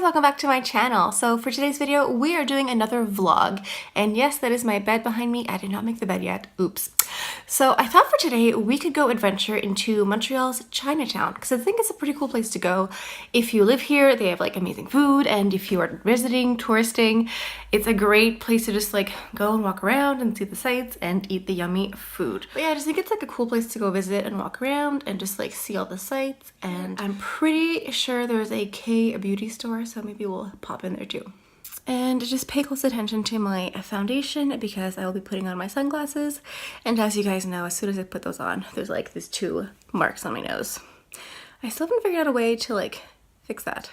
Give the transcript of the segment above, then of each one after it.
welcome back to my channel. So for today's video, we are doing another vlog. And yes, that is my bed behind me. I did not make the bed yet. Oops. So I thought for today we could go adventure into Montreal's Chinatown because I think it's a pretty cool place to go. If you live here, they have like amazing food, and if you are visiting, touristing, it's a great place to just like go and walk around and see the sights and eat the yummy food. But yeah, I just think it's like a cool place to go visit and walk around and just like see all the sights. And I'm pretty sure there's a K beauty store, so maybe we'll pop in there too. And just pay close attention to my foundation because I will be putting on my sunglasses. And as you guys know, as soon as I put those on, there's like these 2 marks on my nose. I still haven't figured out a way to like fix that.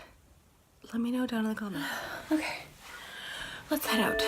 Let me know down in the comments. Okay, let's head out.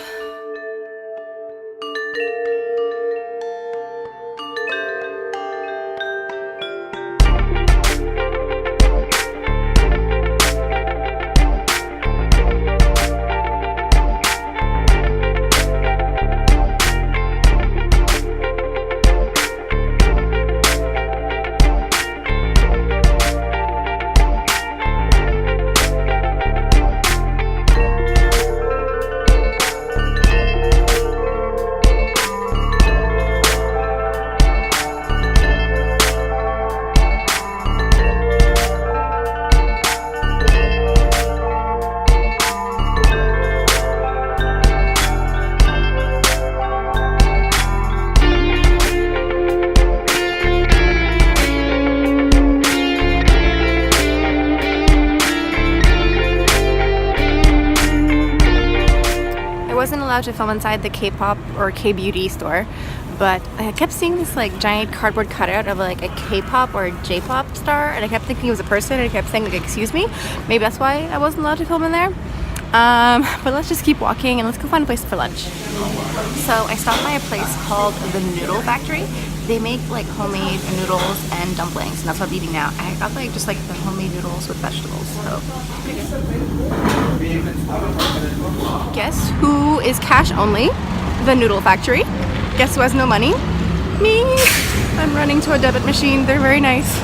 Allowed to film inside the Kpop or K-beauty store, but I kept seeing this like giant cardboard cutout of like a K-pop or a J-pop star, and I kept thinking it was a person, and I kept saying like, excuse me. Maybe that's why I wasn't allowed to film in there. But let's just keep walking and let's go find a place for lunch. So I stopped by a place called the Noodle Factory. They make like homemade noodles and dumplings, and that's what I'm eating now. I got like just like the homemade noodles with vegetables. So guess who is cash only? The Noodle Factory. Guess who has no money? Me. I'm running to a debit machine. They're very nice.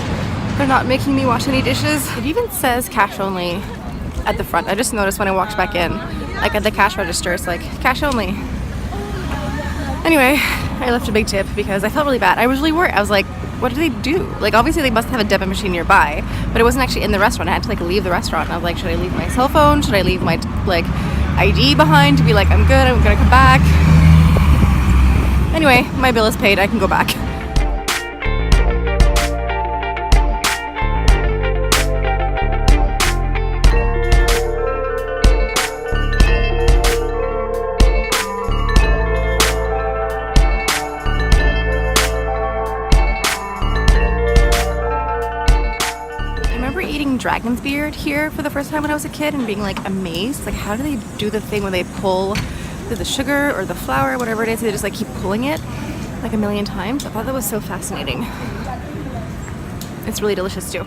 They're not making me wash any dishes. It even says cash only at the front. I just noticed when I walked back in, like at the cash register, it's like cash only. Anyway, I left a big tip because I felt really bad. I was really worried. I was like, what do they do? Like, obviously they must have a debit machine nearby, but it wasn't actually in the restaurant. I had to like leave the restaurant. I was like, should I leave my cell phone? Should I leave my like ID behind to be like, I'm good, I'm gonna come back? Anyway, my bill is paid. I can go back. Dragon's beard here for the first time when I was a kid and being like amazed, like how do they do the thing where they pull the sugar or the flour, whatever it is, they just like keep pulling it like a million times. I thought that was so fascinating. It's really delicious too.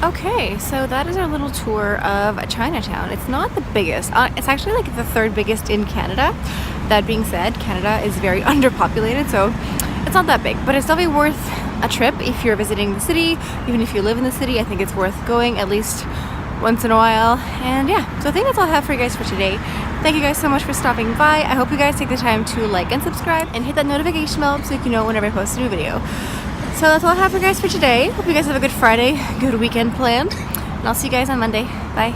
Okay, so that is our little tour of Chinatown. It's not the biggest. It's actually like the 3rd biggest in Canada. That being said, Canada is very underpopulated, so it's not that big. But it's definitely worth a trip if you're visiting the city. Even if you live in the city, I think it's worth going at least once in a while. And yeah, so I think that's all I have for you guys for today. Thank you guys so much for stopping by. I hope you guys take the time to like and subscribe and hit that notification bell so you can know whenever I post a new video. So that's all I have for you guys for today. Hope you guys have a good Friday, good weekend planned. And I'll see you guys on Monday. Bye.